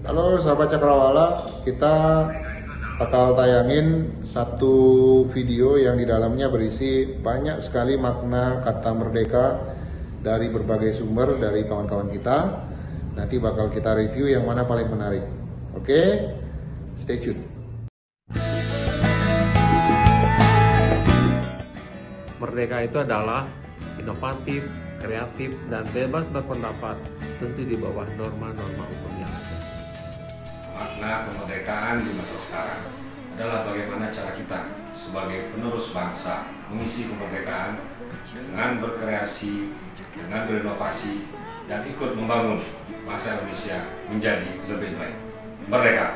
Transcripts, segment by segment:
Halo sahabat Cakrawala, kita bakal tayangin satu video yang di dalamnya berisi banyak sekali makna kata merdeka dari berbagai sumber dari kawan-kawan kita. Nanti bakal kita review yang mana paling menarik. Oke, stay tune. Merdeka itu adalah inovatif, kreatif, dan bebas berpendapat, tentu di bawah norma-norma hukum yang ada. Makna kemerdekaan di masa sekarang adalah bagaimana cara kita sebagai penerus bangsa mengisi kemerdekaan dengan berkreasi, dengan berinovasi, dan ikut membangun bangsa Indonesia menjadi lebih baik. Merdeka!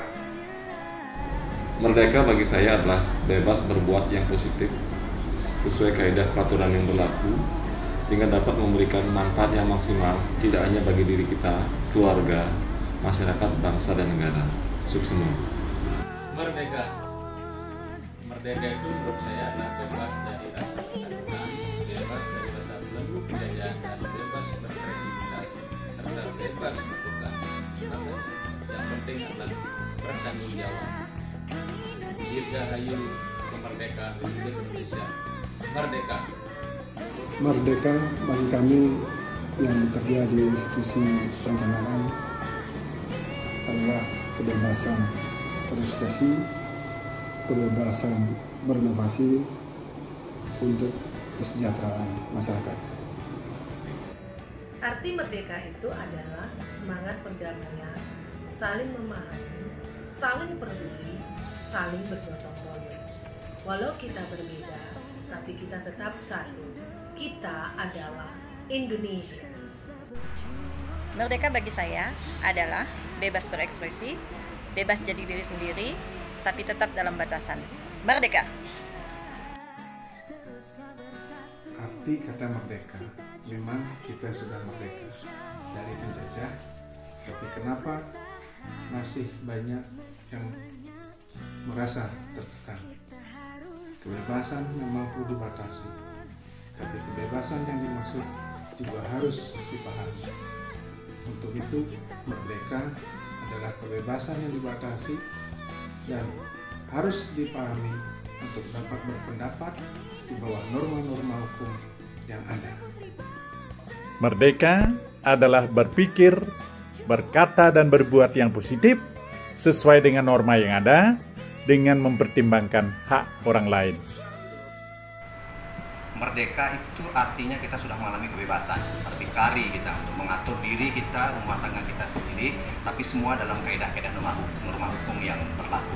Merdeka bagi saya adalah bebas berbuat yang positif sesuai kaidah peraturan yang berlaku, sehingga dapat memberikan manfaat yang maksimal tidak hanya bagi diri kita, keluarga, masyarakat, bangsa, dan negara. Sukses semua. Merdeka. Merdeka itu menurut saya adalah bebas dari rasa ketakutan, bebas dari rasa belenggu penjajahan, dan bebas berkreativitas, serta bebas melakukan rasanya. Yang penting adalah bertanggung jawab. Dirgahayu kemerdekaan Republik Indonesia. Merdeka. Merdeka bagi kami yang bekerja di institusi perencanaan adalah kebebasan berekspresi, kebebasan berinovasi untuk kesejahteraan masyarakat. Arti merdeka itu adalah semangat perdamaian, saling memahami, saling peduli, saling bergotong royong. Walau kita berbeda, tapi kita tetap satu. Kita adalah Indonesia. Merdeka bagi saya adalah bebas berekspresi, bebas jadi diri sendiri, tapi tetap dalam batasan. Merdeka! Arti kata merdeka, memang kita sudah merdeka dari penjajah, tapi kenapa masih banyak yang merasa tertekan? Kebebasan memang perlu dibatasi, tapi kebebasan yang dimaksud juga harus dipahami. Untuk itu, merdeka adalah kebebasan yang dibatasi dan harus dipahami untuk dapat berpendapat di bawah norma-norma hukum yang ada. Merdeka adalah berpikir, berkata, dan berbuat yang positif sesuai dengan norma yang ada, dengan mempertimbangkan hak orang lain. Merdeka itu artinya kita sudah mengalami kebebasan, berdikari kita untuk mengatur diri kita, rumah tangga kita sendiri, tapi semua dalam kaidah-kaidah norma hukum yang berlaku.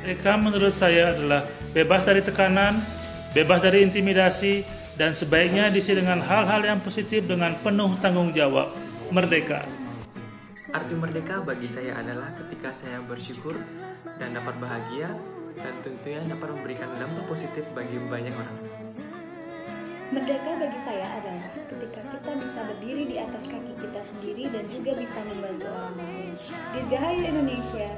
Merdeka menurut saya adalah bebas dari tekanan, bebas dari intimidasi, dan sebaiknya diisi dengan hal-hal yang positif dengan penuh tanggung jawab. Merdeka. Arti merdeka bagi saya adalah ketika saya bersyukur dan dapat bahagia, dan tentunya dapat memberikan dampak positif bagi banyak orang. Merdeka bagi saya adalah ketika kita bisa berdiri di atas kaki kita sendiri dan juga bisa membantu orang lain. Dirgahayu Indonesia.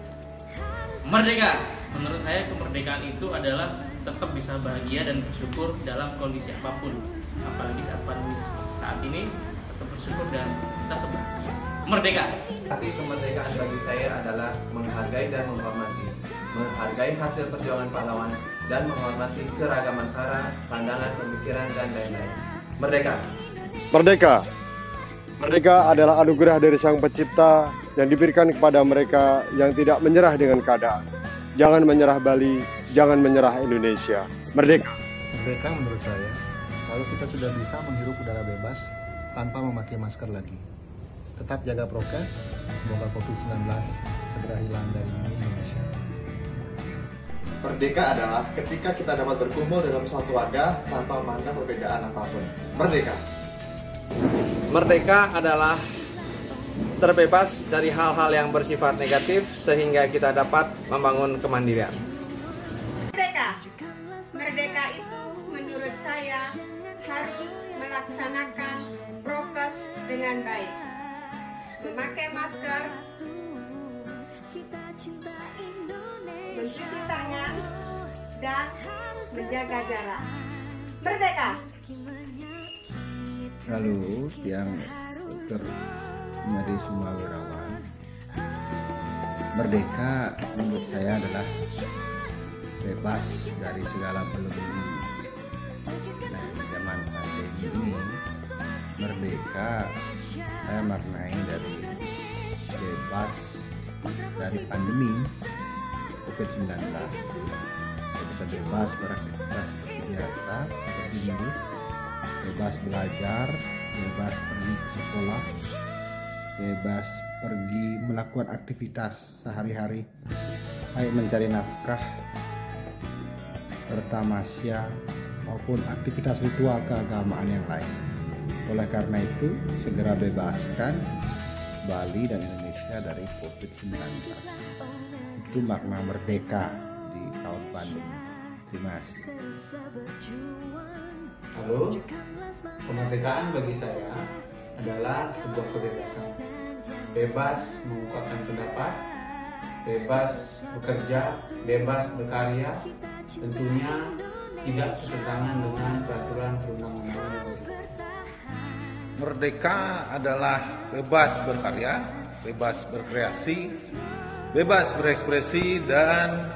Merdeka. Menurut saya kemerdekaan itu adalah tetap bisa bahagia dan bersyukur dalam kondisi apapun. Apalagi saat pandemi saat ini, tetap bersyukur dan tetap bahagia. Merdeka. Tapi kemerdekaan bagi saya adalah menghargai dan menghormati. Menghargai hasil perjuangan pahlawan dan menghormati keragaman sara, pandangan, pemikiran, dan lain-lain. Merdeka. Merdeka. Merdeka adalah anugerah dari Sang Pencipta yang diberikan kepada mereka yang tidak menyerah dengan keadaan. Jangan menyerah Bali, jangan menyerah Indonesia. Merdeka. Merdeka menurut saya, kalau kita sudah bisa menghirup udara bebas tanpa memakai masker lagi. Tetap jaga prokes, semoga COVID-19 segera hilang dari Indonesia. Merdeka adalah ketika kita dapat berkumpul dalam suatu wadah tanpa memandang perbedaan apapun. Merdeka. Merdeka adalah terbebas dari hal-hal yang bersifat negatif sehingga kita dapat membangun kemandirian. Merdeka. Merdeka itu menurut saya harus melaksanakan prokes dengan baik. Memakai masker, mencuci tangan, dan menjaga jarak. Merdeka! Lalu yang Dr. Mary Sumawirawan Merdeka menurut saya adalah bebas dari segala belenggu. Nah, di zaman pandemi ini, merdeka saya maknai dari bebas dari pandemi COVID-19. Bisa bebas beraktivitas seperti biasa, seperti dulu, bebas belajar, bebas pergi ke sekolah, bebas pergi melakukan aktivitas sehari-hari, baik mencari nafkah, bertamasya, maupun aktivitas ritual keagamaan yang lain. Oleh karena itu, segera bebaskan Bali dan Indonesia dari COVID-19. Itu makna merdeka di tahun pandemi. Terima kasih. Halo, kemerdekaan bagi saya adalah sebuah kebebasan. Bebas mengungkapkan pendapat, bebas bekerja, bebas berkarya, tentunya tidak bertentangan dengan peraturan perundang-undangan. Merdeka adalah bebas berkarya, bebas berkreasi, bebas berekspresi, dan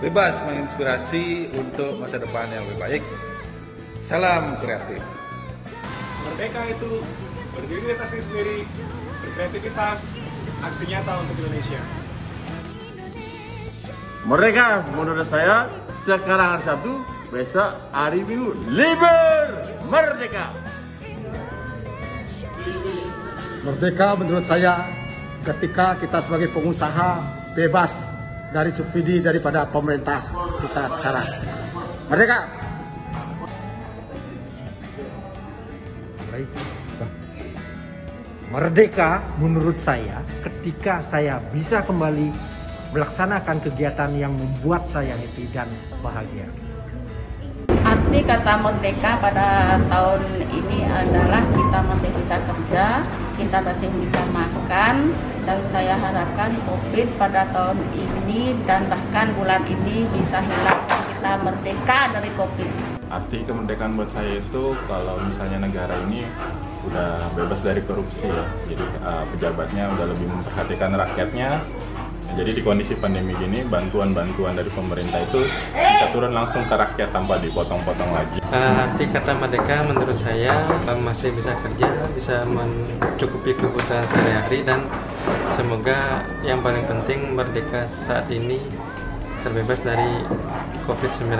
bebas menginspirasi untuk masa depan yang lebih baik. Salam kreatif. Merdeka itu berdiri di atas diri sendiri, berkreativitas, aksi nyata untuk Indonesia. Merdeka menurut saya sekarang hari Sabtu, besok hari Minggu libur. Merdeka. Merdeka menurut saya ketika kita sebagai pengusaha bebas dari subsidi daripada pemerintah kita sekarang. Merdeka. Merdeka menurut saya ketika saya bisa kembali melaksanakan kegiatan yang membuat saya happy dan bahagia. Arti kata merdeka pada tahun ini adalah kita masih bisa kerja, kita masih bisa makan, dan saya harapkan COVID pada tahun ini dan bahkan bulan ini bisa hilang dan kita merdeka dari COVID. Arti kemerdekaan buat saya itu kalau misalnya negara ini udah bebas dari korupsi ya. Jadi pejabatnya udah lebih memperhatikan rakyatnya. Jadi di kondisi pandemi gini, bantuan-bantuan dari pemerintah itu bisa turun langsung ke rakyat tanpa dipotong-potong lagi. Arti kata merdeka menurut saya masih bisa kerja, bisa mencukupi kebutuhan sehari-hari, dan semoga yang paling penting merdeka saat ini terbebas dari COVID-19.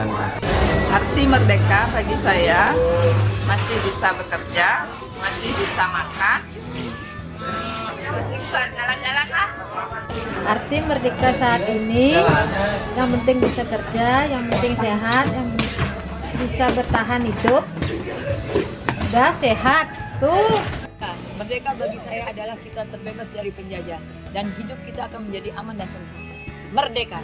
Arti merdeka bagi saya masih bisa bekerja, masih bisa makan, masih bisa jalan-jalan lah. Arti merdeka saat ini yang penting bisa kerja, yang penting sehat, yang bisa bertahan hidup, udah sehat tuh. Merdeka bagi saya adalah kita terbebas dari penjajah dan hidup kita akan menjadi aman dan tenang. Merdeka.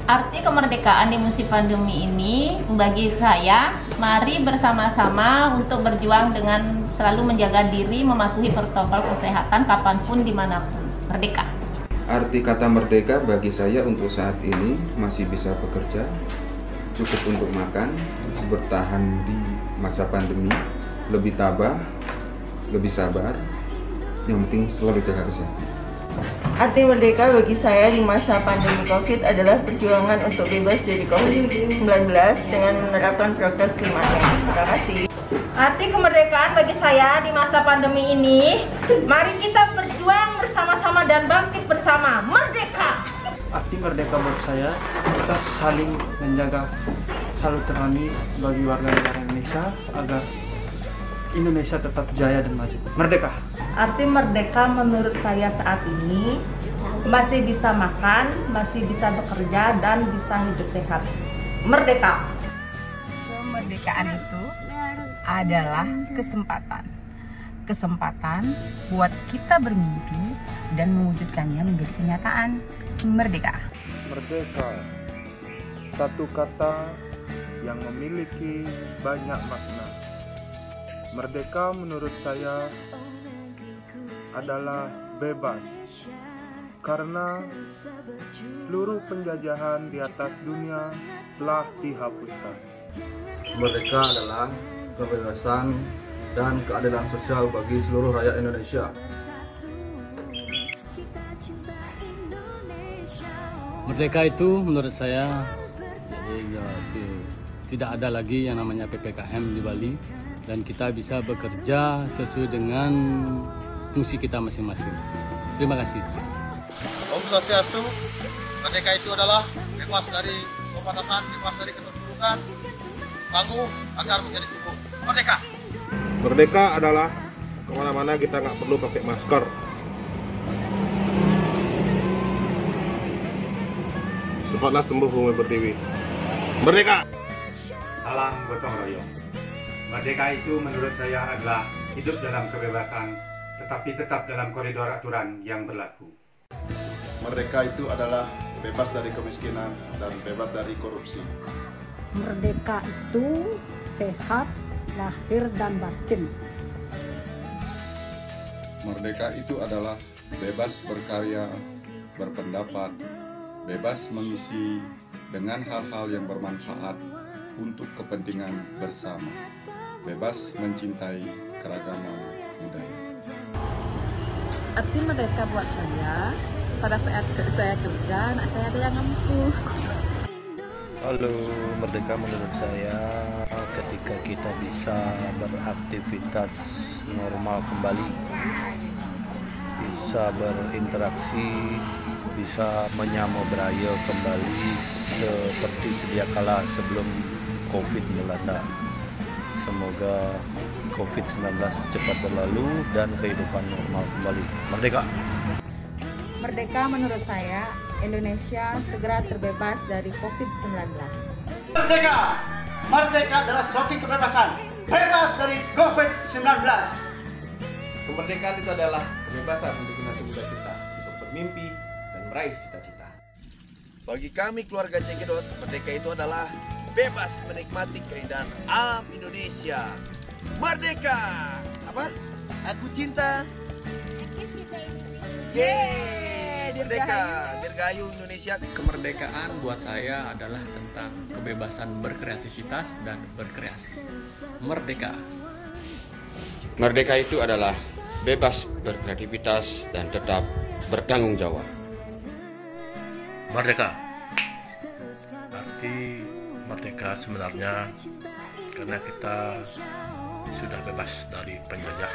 Arti kemerdekaan di musim pandemi ini bagi saya, mari bersama-sama untuk berjuang dengan selalu menjaga diri, mematuhi protokol kesehatan kapanpun, dimanapun. Merdeka. Arti kata merdeka bagi saya untuk saat ini masih bisa bekerja, cukup untuk makan, bertahan di masa pandemi, lebih tabah, lebih sabar, yang penting selalu jaga kesehatan. Arti merdeka bagi saya di masa pandemi COVID adalah perjuangan untuk bebas dari COVID-19 dengan menerapkan prokes 5M. Terima kasih. Arti kemerdekaan bagi saya di masa pandemi ini, mari kita berjuang bersama-sama dan bangkit bersama. Merdeka! Arti merdeka buat saya, kita saling menjaga silaturahmi bagi warga negara Indonesia agar Indonesia tetap jaya dan maju. Merdeka! Arti merdeka menurut saya saat ini masih bisa makan, masih bisa bekerja, dan bisa hidup sehat. Merdeka! Kemerdekaan itu adalah kesempatan. Kesempatan buat kita bermimpi dan mewujudkannya menjadi kenyataan. Merdeka! Merdeka, satu kata yang memiliki banyak makna. Merdeka menurut saya adalah bebas, karena seluruh penjajahan di atas dunia telah dihapuskan. Merdeka adalah kebebasan dan keadilan sosial bagi seluruh rakyat Indonesia. Merdeka itu menurut saya tidak ada lagi yang namanya PPKM di Bali, dan kita bisa bekerja sesuai dengan fungsi kita masing-masing. Terima kasih. Om Swastiastu. Merdeka itu adalah bebas dari pembatasan, bebas dari keterpurukan, tangguh agar menjadi tubuh. Merdeka. Merdeka adalah kemana-mana kita nggak perlu pakai masker. Cepatlah sembuh Bumi Pertiwi. Merdeka. Salam gotong royong. Merdeka itu menurut saya adalah hidup dalam kebebasan, tetapi tetap dalam koridor aturan yang berlaku. Merdeka itu adalah bebas dari kemiskinan dan bebas dari korupsi. Merdeka itu sehat, lahir dan batin. Merdeka itu adalah bebas berkarya, berpendapat, bebas mengisi dengan hal-hal yang bermanfaat untuk kepentingan bersama, bebas mencintai keragaman budaya. Arti merdeka buat saya, pada saat saya kerja, anak saya ada yang mampu. Halo, merdeka menurut saya ketika kita bisa beraktivitas normal kembali, bisa berinteraksi, bisa menyambut beraya kembali seperti sedia kala sebelum COVID melanda. Semoga COVID-19 cepat berlalu dan kehidupan normal kembali. Merdeka! Merdeka menurut saya, Indonesia segera terbebas dari COVID-19. Merdeka! Merdeka adalah suatu kebebasan, bebas dari COVID-19. Kemerdekaan itu adalah kebebasan untuk generasi muda kita untuk bermimpi dan meraih cita-cita. Bagi kami keluarga Cengkedot, merdeka itu adalah bebas menikmati keindahan alam Indonesia. Merdeka! Apa? Aku cinta. Yeay! Merdeka! Dirgahayu Indonesia. Kemerdekaan buat saya adalah tentang kebebasan berkreativitas dan berkreasi. Merdeka! Merdeka itu adalah bebas berkreativitas dan tetap bertanggung jawab. Merdeka. Arti merdeka sebenarnya karena kita sudah bebas dari penjajah,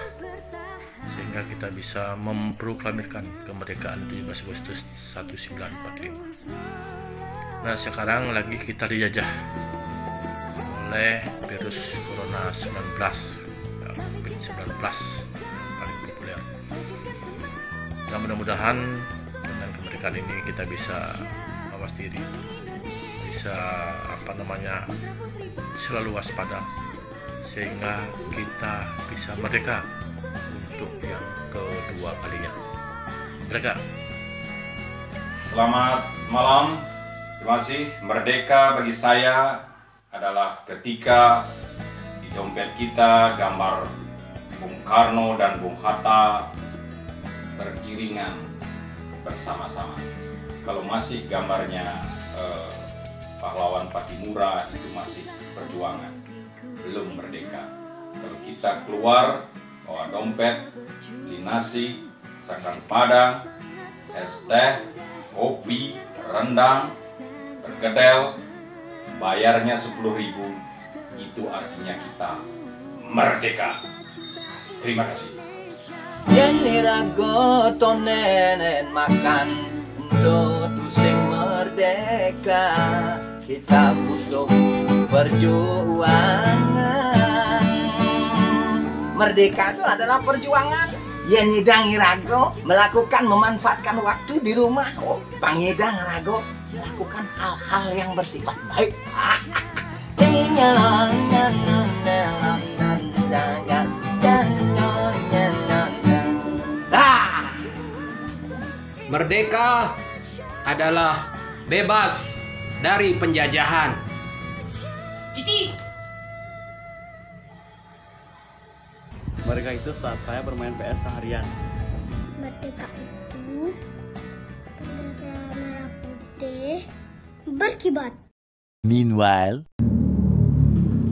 sehingga kita bisa memproklamirkan kemerdekaan 17 Agustus 1945. Nah, sekarang lagi kita dijajah oleh virus Corona 19, COVID-19 paling populer. Nah, mudah-mudahan dengan kemerdekaan ini kita bisa mawas diri, bisa selalu waspada, sehingga kita bisa merdeka untuk yang kedua kalinya. Merdeka. Selamat malam. Terima kasih. Merdeka bagi saya adalah ketika di dompet kita gambar Bung Karno dan Bung Hatta beriringan bersama-sama. Kalau masih gambarnya pahlawan Patimura, itu masih perjuangan, belum merdeka. Kalau kita keluar bawa dompet, beli nasi, masakan Padang, es teh, kopi, rendang, perkedel, bayarnya 10.000, itu artinya kita merdeka. Terima kasih. Yen rago tonen makan untuk tusing merdeka, kita butuh perjuangan. Merdeka itu adalah perjuangan. Yen nyidang rago melakukan memanfaatkan waktu di rumah. Oh, pangidang rago melakukan hal-hal yang bersifat baik. Merdeka adalah bebas dari penjajahan. Cici. Merdeka itu saat saya bermain PS seharian. Merdeka itu bendera merah putih berkibar. Meanwhile,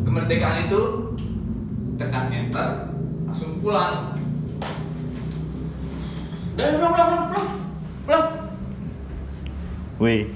Kemerdekaan itu tekan enter, langsung pulang. Udah, pulang. Weh.